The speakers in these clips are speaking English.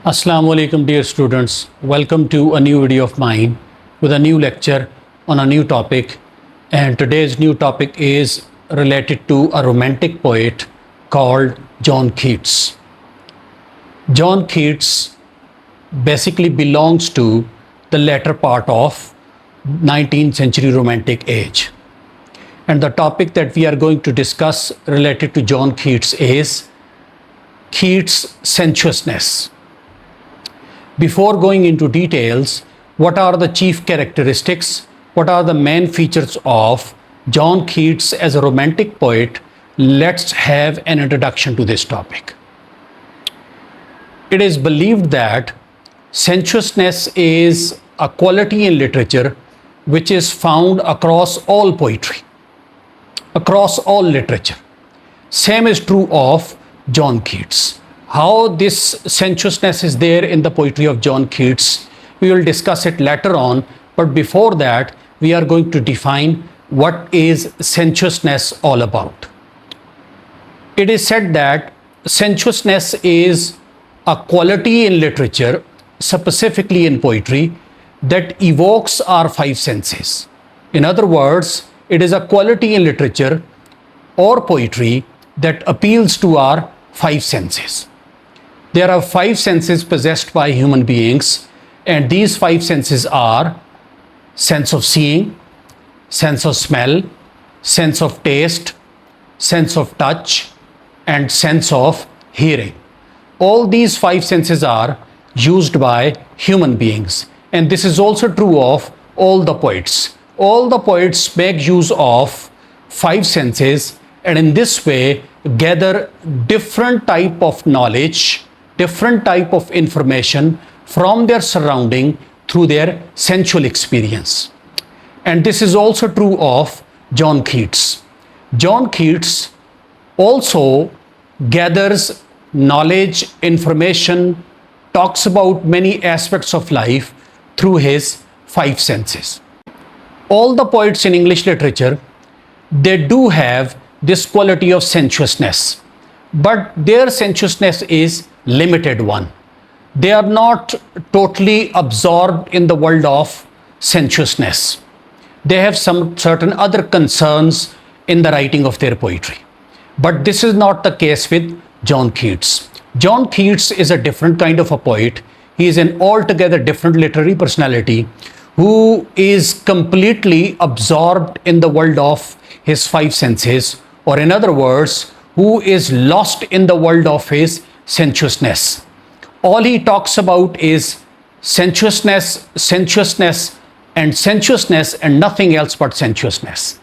Assalamu alaikum dear students. Welcome to a new video of mine with a new lecture on a new topic. And today's new topic is related to a romantic poet called John Keats. John Keats basically belongs to the latter part of 19th century romantic age. And the topic that we are going to discuss related to John Keats is Keats' sensuousness. Before going into details, what are the chief characteristics, what are the main features of John Keats as a romantic poet, let's have an introduction to this topic. It is believed that sensuousness is a quality in literature which is found across all poetry, across all literature. Same is true of John Keats. How this sensuousness is there in the poetry of John Keats, we will discuss it later on. But before that, we are going to define what is sensuousness all about. It is said that sensuousness is a quality in literature, specifically in poetry, that evokes our five senses. In other words, it is a quality in literature or poetry that appeals to our five senses. There are five senses possessed by human beings, and these five senses are sense of seeing, sense of smell, sense of taste, sense of touch, and sense of hearing. All these five senses are used by human beings, and this is also true of all the poets. All the poets make use of five senses, and in this way gather different type of knowledge, different type of information from their surrounding through their sensual experience. And this is also true of John Keats. John Keats also gathers knowledge, information, talks about many aspects of life through his five senses. All the poets in English literature, they do have this quality of sensuousness, but their sensuousness is limited one. They are not totally absorbed in the world of sensuousness. They have some certain other concerns in the writing of their poetry. But this is not the case with John Keats. John Keats is a different kind of a poet. He is an altogether different literary personality who is completely absorbed in the world of his five senses, or in other words, who is lost in the world of his sensuousness. All he talks about is sensuousness, sensuousness, and sensuousness, and nothing else but sensuousness.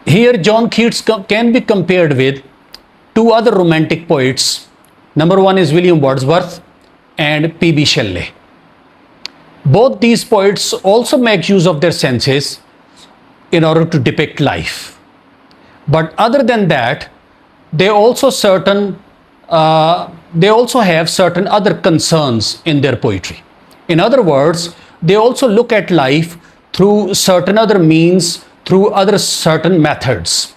Here, John Keats can be compared with two other romantic poets. Number one is William Wordsworth and P.B. Shelley. Both these poets also make use of their senses in order to depict life. But other than that, they also have certain other concerns in their poetry. In other words, they also look at life through certain other means, through other certain methods.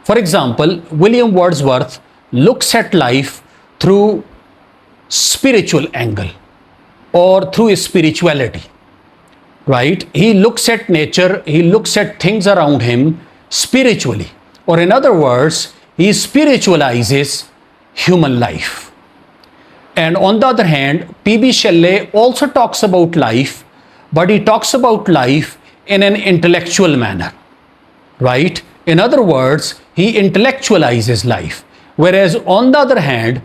For example, William Wordsworth looks at life through spiritual angle or through spirituality, right? He looks at nature, he looks at things around him spiritually, or in other words, he spiritualizes human life. And on the other hand, P.B. Shelley also talks about life, but he talks about life in an intellectual manner, right? In other words, he intellectualizes life. Whereas on the other hand,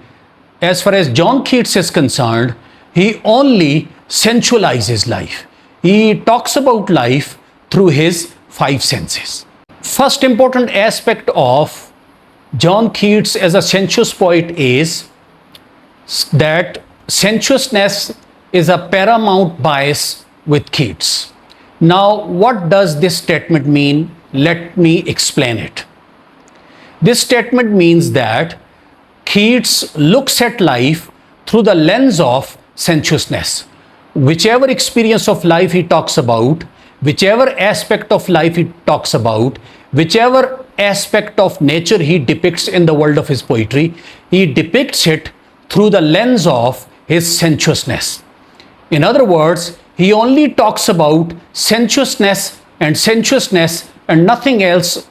as far as John Keats is concerned, he only sensualizes life. He talks about life through his five senses. First important aspect of John Keats as a sensuous poet is that sensuousness is a paramount bias with Keats. Now, what does this statement mean? Let me explain it. This statement means that Keats looks at life through the lens of sensuousness. Whichever experience of life he talks about, whichever aspect of life he talks about, whichever aspect of nature he depicts in the world of his poetry, he depicts it through the lens of his sensuousness. In other words, he only talks about sensuousness and nothing else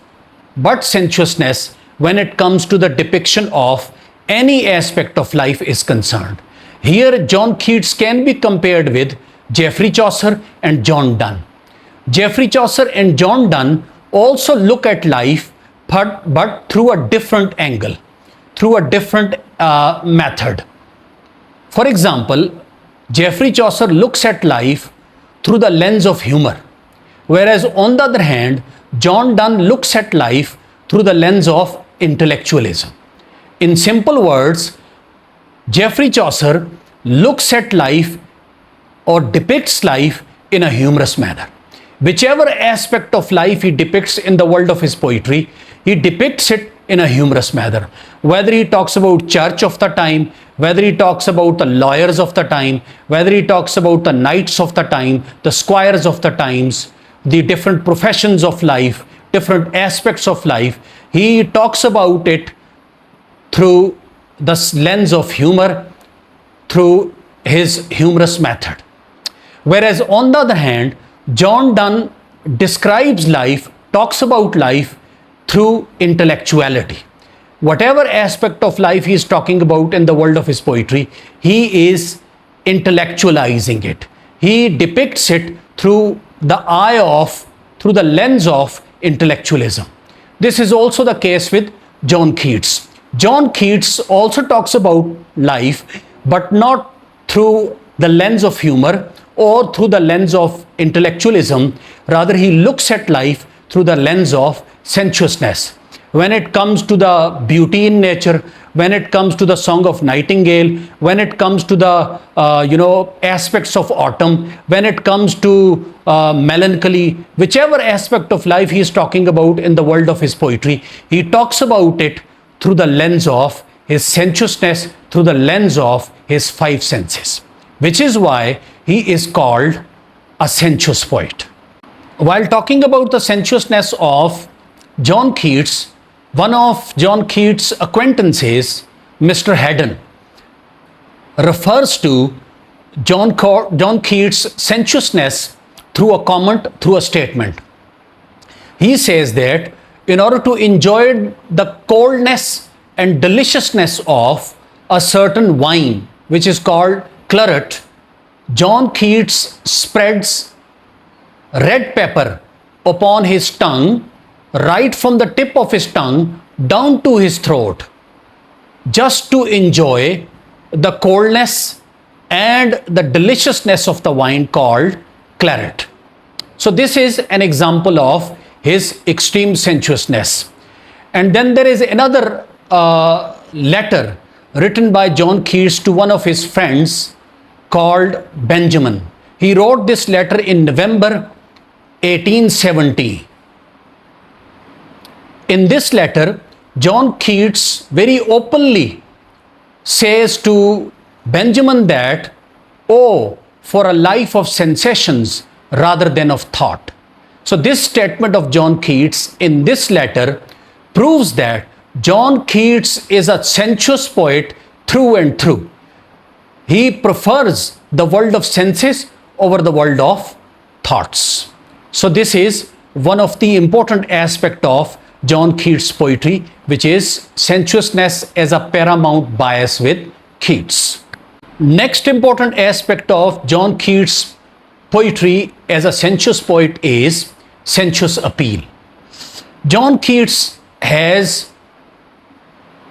but sensuousness when it comes to the depiction of any aspect of life is concerned. Here, John Keats can be compared with Geoffrey Chaucer and John Donne. Geoffrey Chaucer and John Donne also look at life, but through a different angle, through a different method. For example, Geoffrey Chaucer looks at life through the lens of humor, whereas on the other hand, John Donne looks at life through the lens of intellectualism. In simple words, Geoffrey Chaucer looks at life or depicts life in a humorous manner. Whichever aspect of life he depicts in the world of his poetry, he depicts it in a humorous manner. Whether he talks about church of the time, whether he talks about the lawyers of the time, whether he talks about the knights of the time, the squires of the times, the different professions of life, different aspects of life, he talks about it through the lens of humor, through his humorous method. Whereas on the other hand, John Donne describes life, talks about life through intellectuality. Whatever aspect of life he is talking about in the world of his poetry, he is intellectualizing it. He depicts it through the lens of intellectualism. This is also the case with John Keats. John Keats also talks about life, but not through the lens of humor or through the lens of intellectualism. Rather, he looks at life through the lens of sensuousness. When it comes to the beauty in nature, when it comes to the Song of Nightingale, when it comes to the aspects of autumn, when it comes to melancholy, whichever aspect of life he is talking about in the world of his poetry, he talks about it through the lens of his sensuousness, through the lens of his five senses, which is why he is called a sensuous poet. While talking about the sensuousness of John Keats, one of John Keats' acquaintances, Mr. Haddon, refers to John Keats' sensuousness through a comment, through a statement. He says that in order to enjoy the coldness and deliciousness of a certain wine, which is called claret, John Keats spreads red pepper upon his tongue, right from the tip of his tongue down to his throat, just to enjoy the coldness and the deliciousness of the wine called claret. So this is an example of his extreme sensuousness. And then there is another letter written by John Keats to one of his friends called Benjamin. He wrote this letter in November 1870. In this letter, John Keats very openly says to Benjamin that, "Oh, for a life of sensations rather than of thought." So this statement of John Keats in this letter proves that John Keats is a sensuous poet through and through. He prefers the world of senses over the world of thoughts. So this is one of the important aspects of John Keats' poetry, which is sensuousness as a paramount bias with Keats. Next important aspect of John Keats' poetry as a sensuous poet is sensuous appeal. John Keats has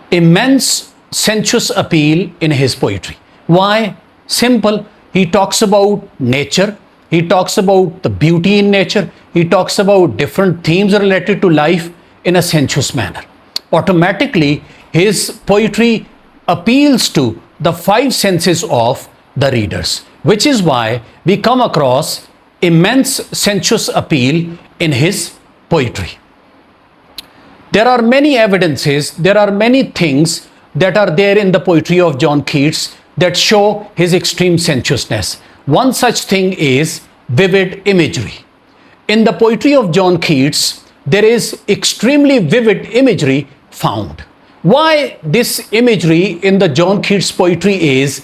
immense sensuous appeal in his poetry. Why? Simple. He talks about nature. He talks about the beauty in nature. He talks about different themes related to life in a sensuous manner. Automatically, his poetry appeals to the five senses of the readers, which is why we come across immense sensuous appeal in his poetry. There are many evidences, there are many things that are there in the poetry of John Keats that show his extreme sensuousness. One such thing is vivid imagery. In the poetry of John Keats, there is extremely vivid imagery found. Why this imagery in the John Keats poetry is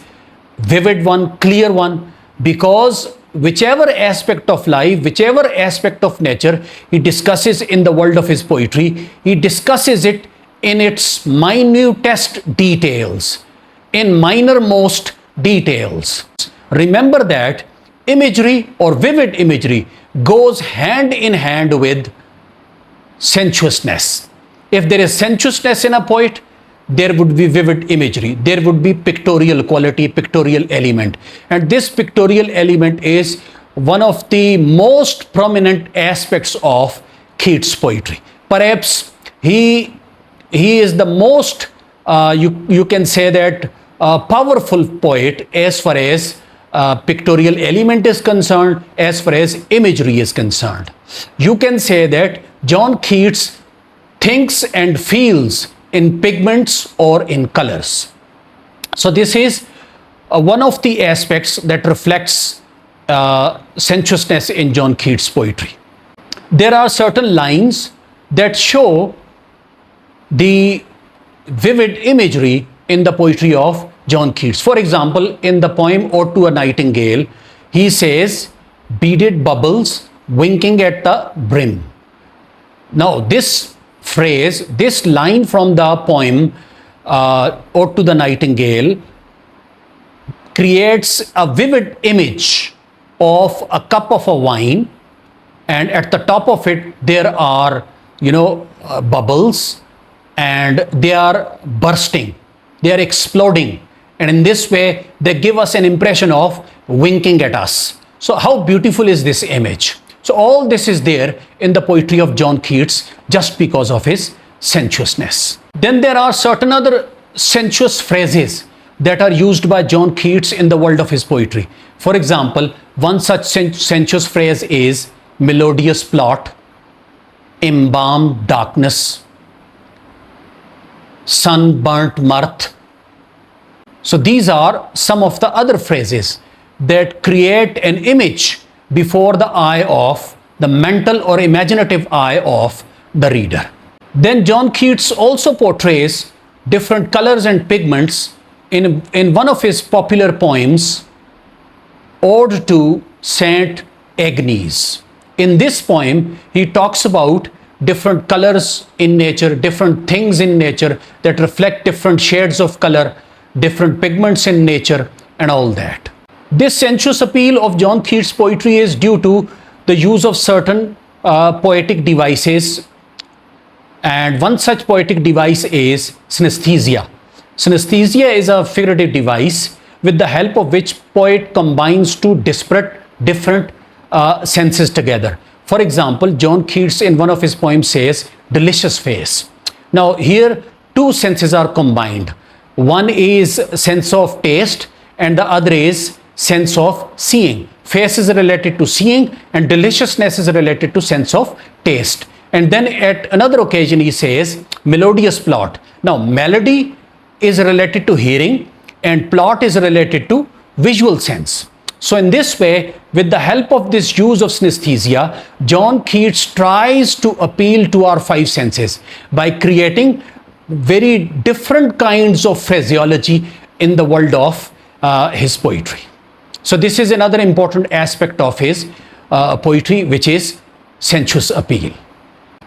vivid one, clear one, because whichever aspect of life, whichever aspect of nature he discusses in the world of his poetry, he discusses it in its minutest details, in minormost details. Remember that imagery or vivid imagery goes hand in hand with sensuousness. If there is sensuousness in a poet, there would be vivid imagery, there would be pictorial quality, pictorial element. And this pictorial element is one of the most prominent aspects of Keats' poetry. Perhaps he is the most, you can say that, powerful poet as far as pictorial element is concerned, as far as imagery is concerned. You can say that John Keats thinks and feels in pigments or in colors. So this is one of the aspects that reflects sensuousness in John Keats' poetry. There are certain lines that show the vivid imagery in the poetry of John Keats. For example, in the poem Ode to a Nightingale, he says, beaded bubbles winking at the brim. Now this phrase, this line from the poem Ode to the Nightingale creates a vivid image of a cup of a wine, and at the top of it there are, bubbles, and they are bursting, they are exploding, and in this way they give us an impression of winking at us. So how beautiful is this image? So all this is there in the poetry of John Keats just because of his sensuousness. Then there are certain other sensuous phrases that are used by John Keats in the world of his poetry. For example, one such sensuous phrase is melodious plot, embalmed darkness, sunburnt mirth. So these are some of the other phrases that create an image before the eye of the mental or imaginative eye of the reader. Then John Keats also portrays different colors and pigments in one of his popular poems, Ode to Saint Agnes. In this poem, he talks about different colors in nature, different things in nature that reflect different shades of color, different pigments in nature, and all that. This sensuous appeal of John Keats' poetry is due to the use of certain poetic devices, and one such poetic device is synesthesia. Synesthesia is a figurative device with the help of which poet combines two disparate, different senses together. For example, John Keats in one of his poems says, delicious face. Now here two senses are combined. One is sense of taste and the other is sense of seeing. Face is related to seeing and deliciousness is related to sense of taste. And then at another occasion he says melodious plot. Now melody is related to hearing and plot is related to visual sense. So in this way, with the help of this use of synesthesia, John Keats tries to appeal to our five senses by creating very different kinds of phraseology in the world of his poetry. So this is another important aspect of his poetry, which is sensuous appeal.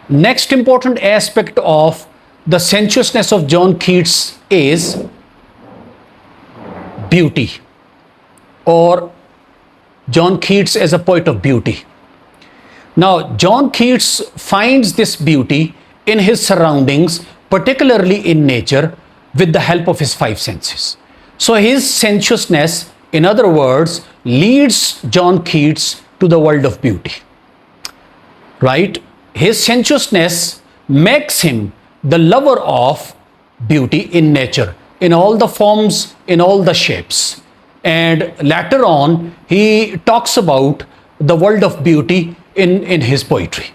Next important aspect of the sensuousness of John Keats is beauty, or John Keats as a poet of beauty. Now, John Keats finds this beauty in his surroundings, particularly in nature, with the help of his five senses. So his sensuousness, in other words, leads John Keats to the world of beauty. Right? His sensuousness makes him the lover of beauty in nature, in all the forms, in all the shapes. And later on, he talks about the world of beauty in his poetry.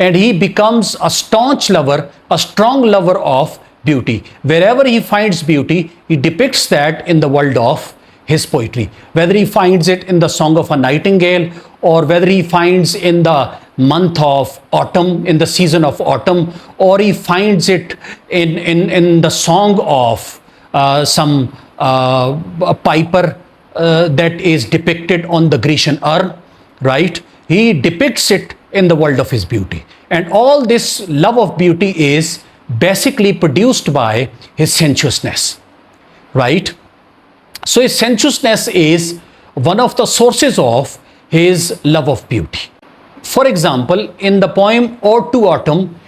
And he becomes a staunch lover, a strong lover of beauty. Wherever he finds beauty, he depicts that in the world of his poetry. Whether he finds it in the Song of a Nightingale, or whether he finds in the month of autumn, in the season of autumn, or he finds it in the song of a piper that is depicted on the Grecian urn, right? He depicts it in the world of his beauty. And all this love of beauty is basically produced by his sensuousness, right? So his sensuousness is one of the sources of his love of beauty. For example, in the poem Ode to Autumn,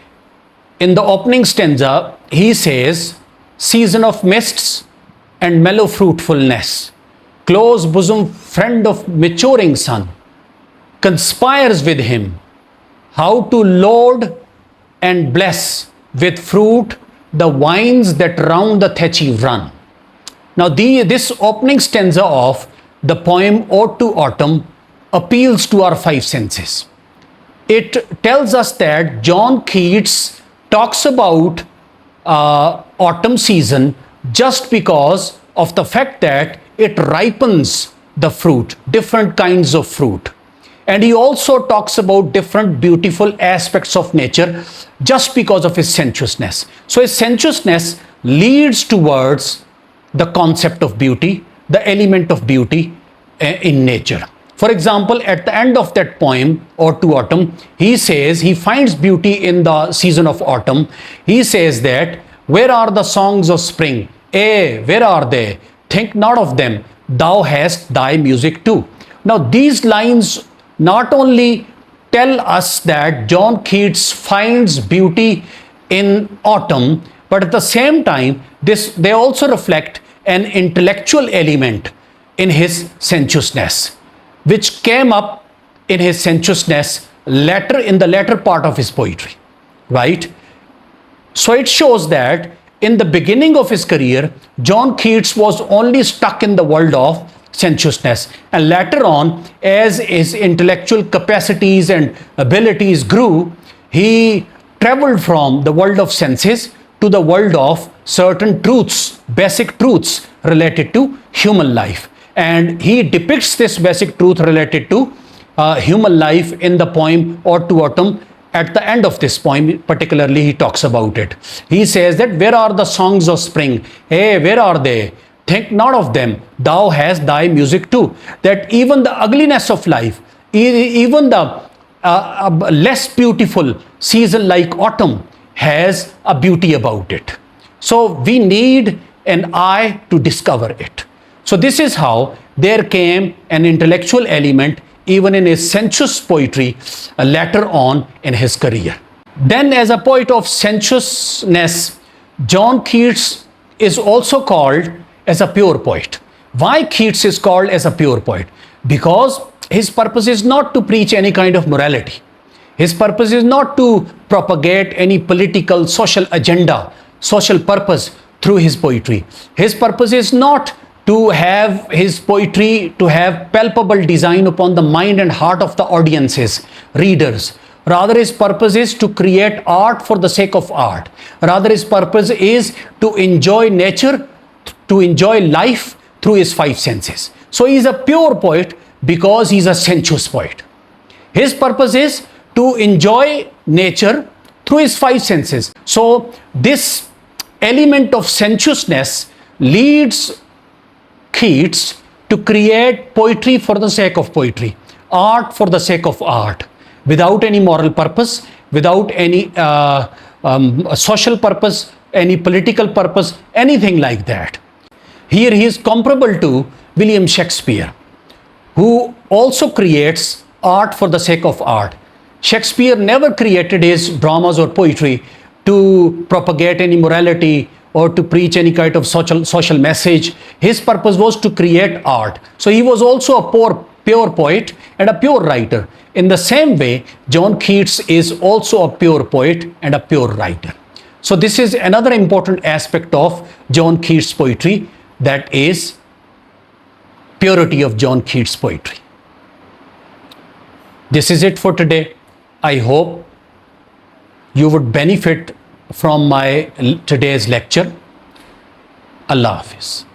in the opening stanza, he says, "Season of mists and mellow fruitfulness, close bosom friend of maturing sun, conspires with him how to load and bless with fruit the vines that round the thatchy run." Now, this opening stanza of the poem Ode to Autumn appeals to our five senses. It tells us that John Keats talks about autumn season just because of the fact that it ripens the fruit, different kinds of fruit. And he also talks about different beautiful aspects of nature just because of his sensuousness. So his sensuousness leads towards the concept of beauty, the element of beauty in nature. For example, at the end of that poem, Ode to Autumn, he says he finds beauty in the season of autumn. He says that, "Where are the songs of spring? Where are they? Think not of them. Thou hast thy music too." Now, these lines not only tell us that John Keats finds beauty in autumn, but at the same time, they also reflect an intellectual element in his sensuousness, which came up in his sensuousness in the latter part of his poetry, right? So it shows that in the beginning of his career, John Keats was only stuck in the world of sensuousness. And later on, as his intellectual capacities and abilities grew, he traveled from the world of senses to the world of certain truths, basic truths related to human life. And he depicts this basic truth related to human life in the poem Ode to Autumn. At the end of this poem, particularly, he talks about it. He says that, "Where are the songs of spring? Where are they? Think not of them. Thou hast thy music too." That even the ugliness of life, even the less beautiful season like autumn has a beauty about it. So we need an eye to discover it. So this is how there came an intellectual element even in his sensuous poetry later on in his career. Then, as a poet of sensuousness, John Keats is also called as a pure poet. Why Keats is called as a pure poet? Because his purpose is not to preach any kind of morality. His purpose is not to propagate any political, social agenda, social purpose through his poetry. His purpose is not to have his poetry to have palpable design upon the mind and heart of the audiences, readers. Rather, his purpose is to create art for the sake of art. Rather, his purpose is to enjoy nature, to enjoy life through his five senses. So he is a pure poet because he is a sensuous poet. His purpose is to enjoy nature through his five senses. So this element of sensuousness leads Keats to create poetry for the sake of poetry, art for the sake of art, without any moral purpose, without any social purpose, any political purpose, anything like that. Here he is comparable to William Shakespeare, who also creates art for the sake of art. Shakespeare never created his dramas or poetry to propagate any morality or to preach any kind of social message. His purpose was to create art. So he was also a pure poet and a pure writer. In the same way, John Keats is also a pure poet and a pure writer. So this is another important aspect of John Keats' poetry, that is purity of John Keats' poetry. This is it for today. I hope you would benefit from my today's lecture. Allah Hafiz.